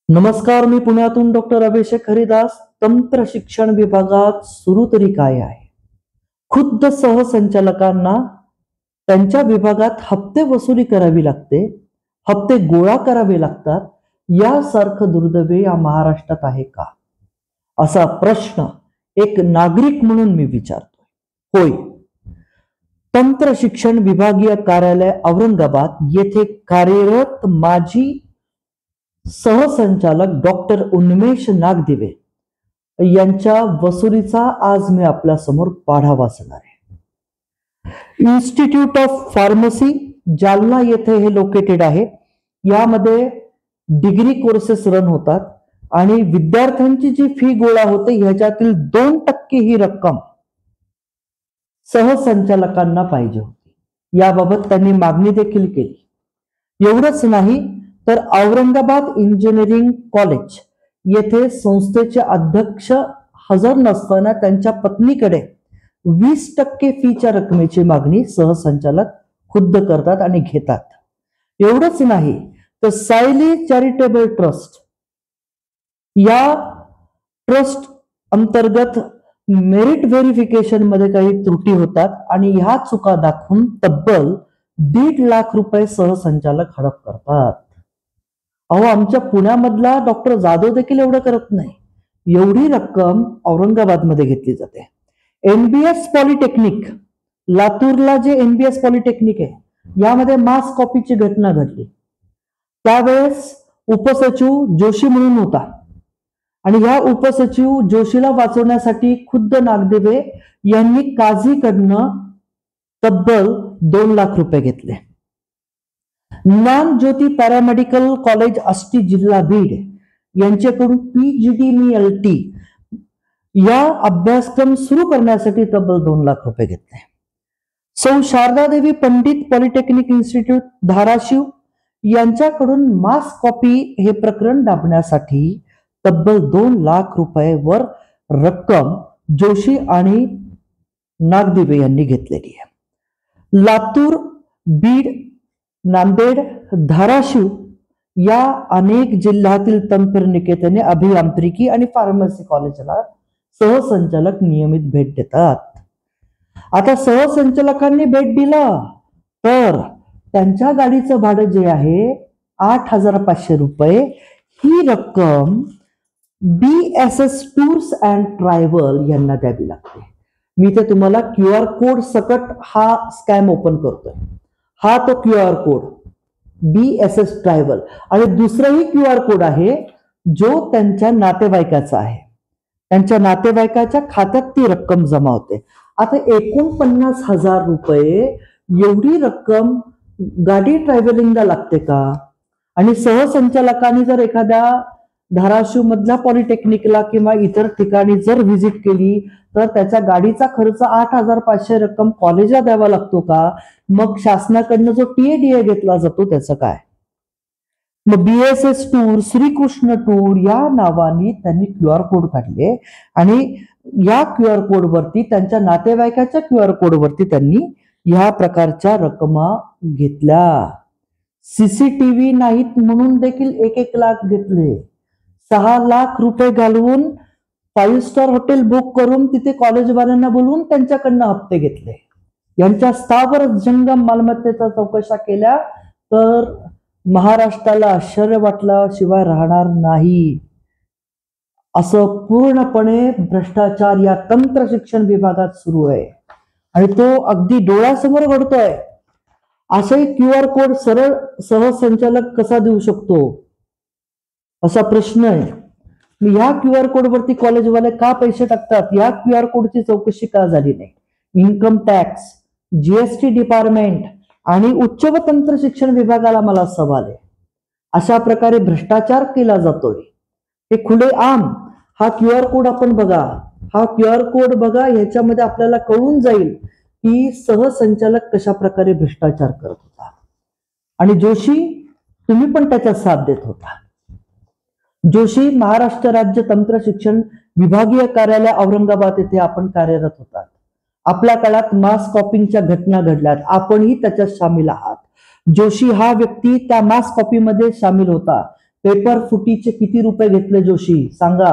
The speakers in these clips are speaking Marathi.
नमस्कार, मी पुण्यातून डॉक्टर अभिषेक हरिदास. तंत्र शिक्षण विभागात सुरू तरी काय आहे? खुद्द सहसंचालकांना त्यांच्या विभागात हप्ते वसुली करावी लागते, हप्ते गोळा करावे लागतात. यासारखं दुर्दैव या महाराष्ट्रात आहे का, असा प्रश्न एक नागरिक म्हणून मी विचारतोय. होय, तंत्र शिक्षण विभागीय कार्यालय औरंगाबाद येथे कार्यरत माजी सहसंचालक डॉक्टर उन्मेष नागदिवे यांच्या वसुलीचा आज मी आपल्या समोर पाढा वाचणार आहे. इन्स्टिट्यूट ऑफ फार्मसी जालना येथे हे लोकेटेड आहे. यामध्ये डिग्री कोर्सेस रन होतात आणि विद्यार्थ्यांची जी फी गोळा होते ह्याच्यातील 2% ही रक्कम सहसंचालकांना पाहिजे होती. याबाबत त्यांनी मागणी देखील केली. एवढंच नाही तर औरंगाबाद इंजिनिअरिंग कॉलेज येथे संस्थेचे अध्यक्ष हजर नसताना त्यांच्या पत्नीकडे 20% फीच्या रकमेची मागणी सहसंचालक खुद्द करतात आणि घेतात. एवढंच नाही तर सायली चॅरिटेबल ट्रस्ट या ट्रस्ट अंतर्गत मेरिट व्हेरिफिकेशन मध्ये काही त्रुटी होतात आणि ह्या चुका दाखवून तब्बल 1.5 लाख रुपये सहसंचालक हडप करतात. अहो, आमच्या पुण्यामधला डॉक्टर जाधव देखील एवढं करत नाही. एवढी रक्कम औरंगाबादमध्ये घेतली जाते. एनबीएस पॉलिटेक्निक लातूरला जे एनबीएस पॉलिटेक्निक आहे यामध्ये मास कॉपीची घटना घडली. त्यावेळेस उपसचिव जोशी म्हणून होता आणि ह्या उपसचिव जोशीला वाचवण्यासाठी खुद्द नागदेवे यांनी काझीकडनं तब्बल 2 लाख रुपये घेतले. ज्ञानज्योती पॅरामेडिकल कॉलेज आष्टी जिल्हा बीड यांच्याकडून PGDMLT या अभ्यासक्रम सुरू करण्यासाठी तब्बल 2 लाख रुपये घेतले. सौ शारदादेवी पंडित पॉलिटेक्निक इन्स्टिट्यूट धाराशिव यांच्याकडून मास कॉपी हे प्रकरण दाबण्यासाठी तब्बल 2 लाख रुपये वर रक्कम जोशी आणि नागदिवे यांनी घेतलेली आहे. लातूर, बीड, नांदेड, धाराशिव या अनेक जिल्ह्यातील तंत्रनिकेतने अभियांत्रिकी आणि फार्मसी कॉलेजला सहसंचालक नियमित भेट देतात. आता सहसंचालकांनी भेट दिला तर त्यांच्या गाडीचं भाडं जे आहे 8,500 रुपये ही रक्कम BSS टूर्स अँड ट्रॅव्हल यांना द्यावी लागते. मी ते तुम्हाला QR कोड सकट हा स्कॅम ओपन करतोय. हा तो QR कोड BSS ट्रॅव्हल आणि दुसराही QR कोड आहे जो त्यांच्या नातेवाईकाचा आहे. त्यांच्या नातेवाईकाच्या खात्यात ती रक्कम जमा होते. आता 49,000 रुपये एवढी रक्कम गाडी ट्रॅव्हलिंगला लागते का? आणि सहसंचालकांनी जर एखाद्या धाराशिव मधल्या पॉलिटेक्निकला किंवा इतर ठिकाणी जर व्हिजिट केली तर त्याच्या गाडीचा खर्च 8,500 रक्कम कॉलेजला द्यावा लागतो का? मग शासनाकडनं जो TADA घेतला जातो त्याचं काय? मग BSS टूर, श्रीकृष्ण टूर या नावाने त्यांनी QR कोड काढले आणि या QR कोड वरती त्यांच्या नातेवाईकाच्या QR कोड वरती त्यांनी या प्रकारच्या रक्कमा घेतल्या. CCTV नाहीत म्हणून देखील 1-1 लाख घेतले. 6 लाख रुपये घालवून 5 स्टार हॉटेल बुक करून तिथे कॉलेजवाल्यांना बोलवून त्यांच्याकडनं हप्ते घेतले. यांच्या स्थावर जंगम मालमत्तेचा चौकशा केल्या तर महाराष्ट्राला आश्चर्य वाटल्याशिवाय राहणार नाही. असं पूर्णपणे भ्रष्टाचार या तंत्र शिक्षण विभागात सुरू आहे आणि तो अगदी डोळ्यासमोर घडतोय. असाही QR कोड सरळ सहसंचालक कसा देऊ शकतो असा प्रश्न आहे. या QR कोड वरती कॉलेजवाले का पैसे टाकतात? या QR कोडची चौकशी का झाली नाही? इन्कम टॅक्स, GST डिपार्टमेंट आणि उच्च व तंत्र शिक्षण विभागाला मला सवाल आहे. अशा प्रकारे भ्रष्टाचार केला जातोय हे खुले आम. हा QR कोड आपण बघा, हा QR कोड बघा, ह्याच्यामध्ये आपल्याला कळून जाईल की सहसंचालक कशा प्रकारे भ्रष्टाचार करत होता आणि जोशी तुम्ही पण त्याच्यात साथ देत होता. जोशी महाराष्ट्र राज्य तंत्र शिक्षण विभागीय कार्यालय औरंगाबाद येथे आपण कार्यरत होतात. आपल्या काळात मास कॉपिंगच्या घटना घडल्यात, आपणही त्याच्यात सामील आहात. जोशी हा व्यक्ती त्या मास कॉपीमध्ये सामील होता. पेपर फुटीचे किती रुपये घेतले जोशी सांगा,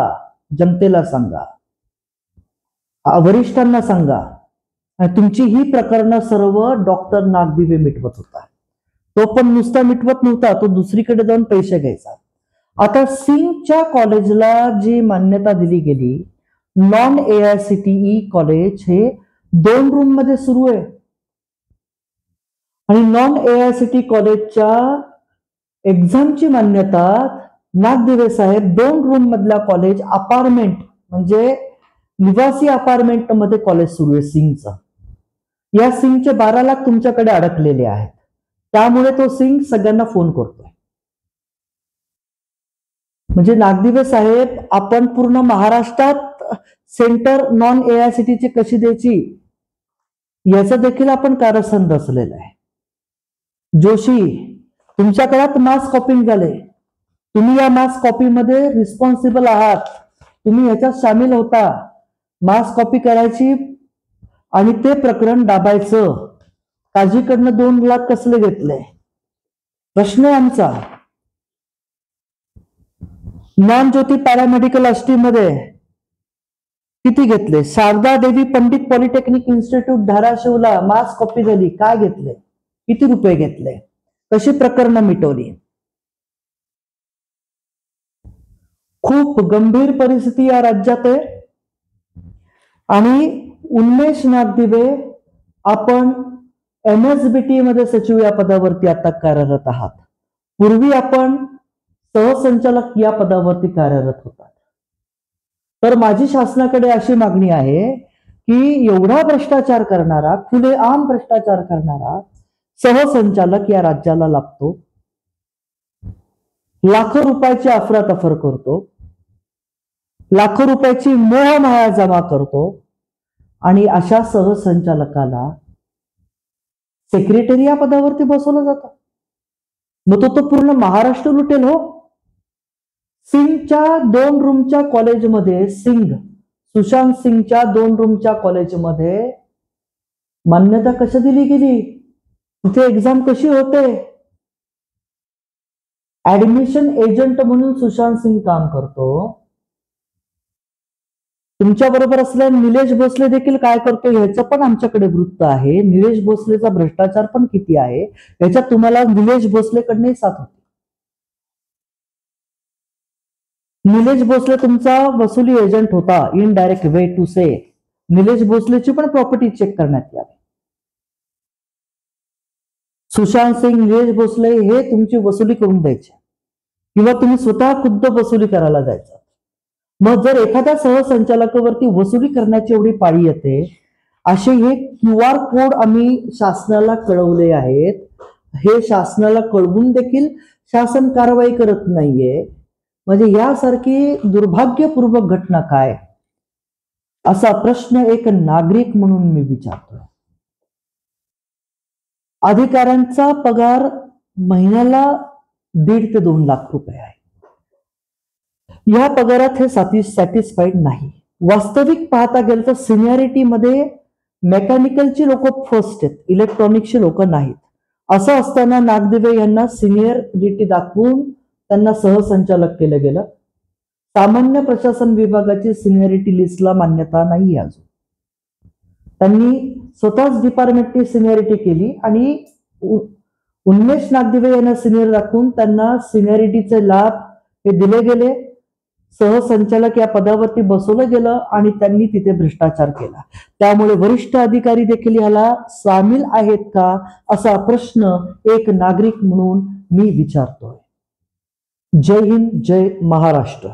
जनतेला सांगा, वरिष्ठांना सांगा. आणि तुमची ही प्रकरणं सर्व डॉक्टर नागदिवे मिटवत होता. तो पण नुसता मिटवत नव्हता, तो दुसरीकडे जाऊन पैसे घ्यायचा. आता सिंगच्या कॉलेजला जी मान्यता दिली गेली, नॉन AICTE कॉलेज हे 2 रूम मध्ये सुरू आहे. आणि नॉन AICTE कॉलेजच्या एक्झामची मान्यता नागदिवे साहेब 2 रूम मधल्या कॉलेज अपार्टमेंट म्हणजे निवासी अपार्टमेंट मध्ये कॉलेज सुरू आहे सिंगचं. या सिंगचे 12 लाख तुमच्याकडे अडकलेले आहेत. त्यामुळे तो सिंग सगळ्यांना फोन करतोय. म्हणजे नागदिवे साहेब, आपण पूर्ण महाराष्ट्रात सेंटर नॉन AICTE कशी द्यायची याचं देखील आपण कारस्थान रचलेलं आहे. जोशी, तुमच्या काळात मास कॉपिंग झाले. तुम्ही या मास कॉपीमध्ये रिस्पॉन्सिबल आहात. तुम्ही ह्याच्यात सामील होता. मास कॉपी करायची आणि ते प्रकरण दाबायचं. काजीकडनं 2 लाख कसले घेतले? प्रश्न आहे आमचा. ज्ञानज्योती पॅरामेडिकल आष्टी मध्ये किती घेतले? शारदा देवी पंडित पॉलिटेक्निक इन्स्टिट्यूट धाराशिवला मास कॉपी झाली, काय घेतले? किती रुपये घेतले? कशी प्रकरणं मिटवली? खूप गंभीर परिस्थिती या राज्यात आहे. आणि उन्मेष नागदिवे, आपण MSBT मध्ये सचिव या पदावरती आता कार्यरत आहात. पूर्वी आपण सहसंचालक या पदावरती कार्यरत होतात. तर माझी शासनाकडे अशी मागणी आहे की एवढा भ्रष्टाचार करणारा, खुलेआम भ्रष्टाचार करणारा सहसंचालक या राज्याला लाभतो. लाखो रुपयाची अफरातफर करतो, लाखो रुपयाची मोहमाया जमा करतो आणि अशा सहसंचालकाला सेक्रेटरी या पदावरती बसवलं जातं. मग तो पूर्ण महाराष्ट्र लुटेल हो. सिंगच्या 2 रूमच्या कॉलेजमध्ये, सुशांत सिंगच्या 2 रूमच्या कॉलेजमध्ये मान्यता कशी दिली गेली? तिथे एक्झाम कशी होते? ऍडमिशन एजंट म्हणून सुशांत सिंग काम करतो. तुमच्या बरोबर असलेला निलेश भोसले देखील काय करतो ह्याचं पण आमच्याकडे वृत्त आहे. निलेश भोसलेचा भ्रष्टाचार पण किती आहे याच्यात तुम्हाला निलेश भोसलेकडे साथ होती. निलेश भोसले तुमचा वसुली एजंट होता. इनडायरेक्ट वे टू से. निलेश भोसलेची पण प्रॉपर्टी चेक करण्यात यावी. सुशांत सिंग, निलेश भोसले हे तुमची वसुली करून द्यायचे किंवा तुम्ही स्वतः खुद्द वसुली करायला जायचं. मग जर एखाद्या सहसंचालकावरती वसुली करण्याची एवढी पाळी येते, असे हे QR कोड आम्ही शासनाला कळवले आहेत. हे शासनाला कळवून देखील शासन कारवाई करत नाहीये. म्हणजे यासारखी दुर्भाग्यपूर्वक घटना काय, असा प्रश्न एक नागरिक म्हणून मी विचारतोय. अधिकाऱ्यांचा पगार महिन्याला 1.5 ते 2 लाख रुपये आहे. या पगारात हे सॅटिस्फाईड नाही. वास्तविक पाहता गेलं तर सिनियरिटी मध्ये मेकॅनिकलची लोक फर्स्ट आहेत, इलेक्ट्रॉनिक्सची लोक नाहीत. असं असताना नागदिवे यांना सिनियरिटी दाखवून त्यांना सहसंचालक केलं गेलं. सामान्य प्रशासन विभागाची सिनियरिटी लिस्टला मान्यता नाही अजून. त्यांनी स्वतःच डिपार्टमेंटची सिनियरिटी केली आणि उन्मेष नागदिवे यांना सिनियर दाखवून त्यांना सिनियरिटीचे लाभ हे दिले गेले. सहसंचालक या पदावरती बसवलं गेलं आणि त्यांनी तिथे भ्रष्टाचार केला. त्यामुळे वरिष्ठ अधिकारी देखील याला सामील आहेत का, असा प्रश्न एक नागरिक म्हणून मी विचारतोय. जय हिंद, जय महाराष्ट्र.